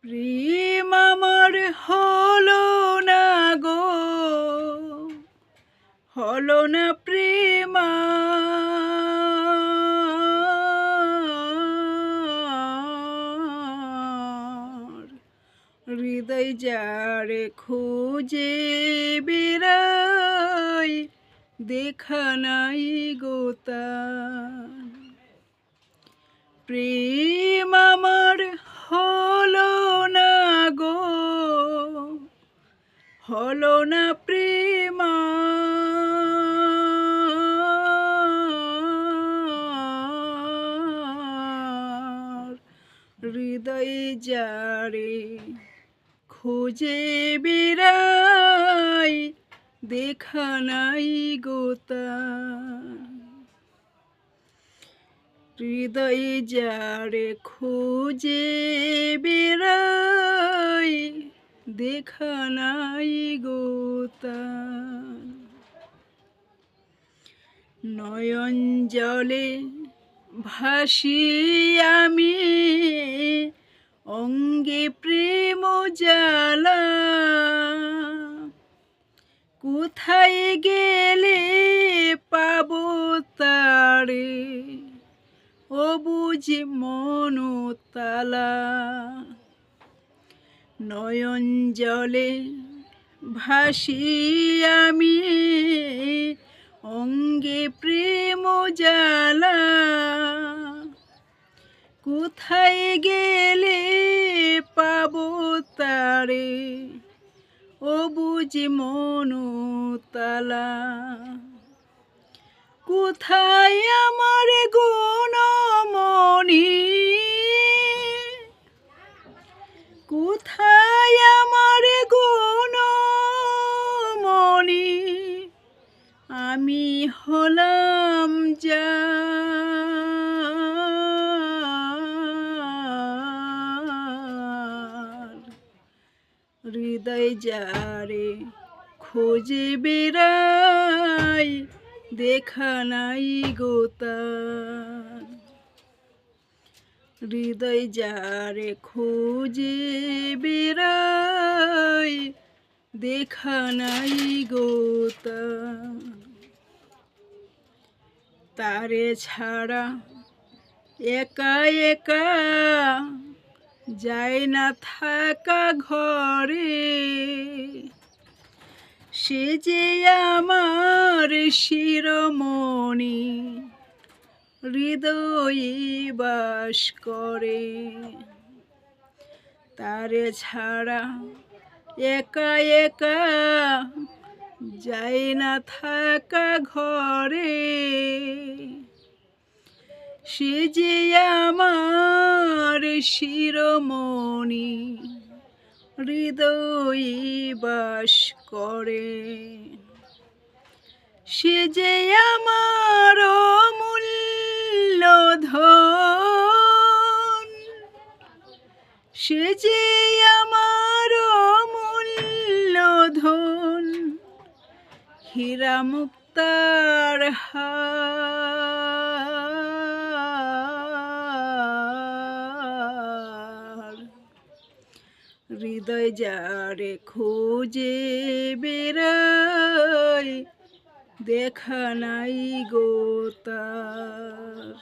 প্রেম আমার হলো না গো, হলো না প্রেম আমার। হৃদয় যারে খুঁজে বেড়াই, দেখা নাই গো তার। প্রেম আমার হলো না গো, হলো না প্রেম আমার। হৃদয়ে যারে খুঁজে বেড়াই, দেখা নাই গো তার। হৃদয়ে যারে খুঁজে বেড়াই, দেখা নাই গো তার। নয়ন জলে ভাসি আমি, অঙ্গে প্রেম জ্বালা। কোথায় গেলে পাবো তারে, ও বুঝি মনতালা। নয়ন জলে ভাসি আমি, অঙ্গে প্রেম জ্বালা। কোথায় গেলে পাবো তারে, ও বুঝি মনতালা। কোথায় আমার গুণমণি, কোথায় আমার গুণমণি, আমি হলাম যার। হৃদয় যারে খুঁজে বেড়াই, দেখা নাই গো তার। হৃদয় যারে খুঁজে বেড়াই, দেখা নাই গো তার। তারে ছাড়া একা একা যায় না থাকা ঘরে। সে যে আমার শিরোমণি, হৃদয়ে বাস করে। তারে ছাড়া একা একা যায় না থাকা ঘরে। সে যে আমার শিরোমণি, হৃদয়ে বাস করে। সে যে আমার অমূল্য ধন, সে যে আমার অমূল্য ধন। হীরা মুক্তার হার। হৃদয় যারে খুঁজে বেড়াই, দেখা নাই গো তার।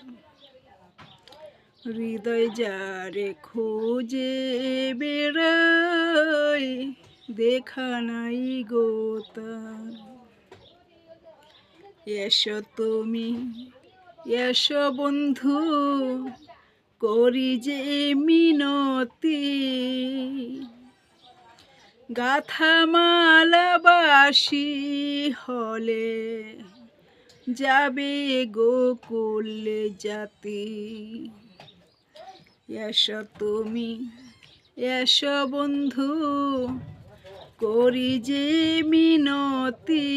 হৃদয় যারে খুঁজে বেড়াই, দেখা নাই গো তার। এসো তুমি, এসো বন্ধু, করি যে মিনতি। গাথা মালাবাসী হলে, যাবে গোকুল জাতি। এসো তুমি, এসো বন্ধু, করি যে মিনতি।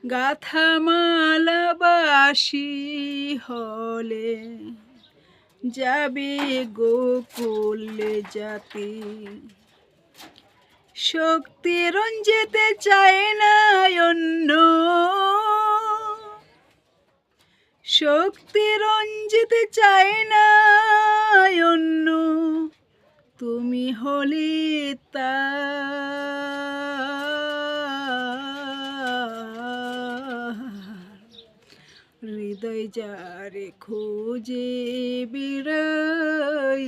গাথা মালাবাসী হলে, যাবে গোকুল জাতি। শক্তি রঞ্জিতে চায় না অন্য, শক্তি রঞ্জিতে চায় না অন্য। হৃদয় যারে খুঁজে বেড়াই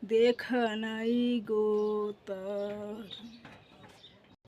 দেখা নাই গো তার।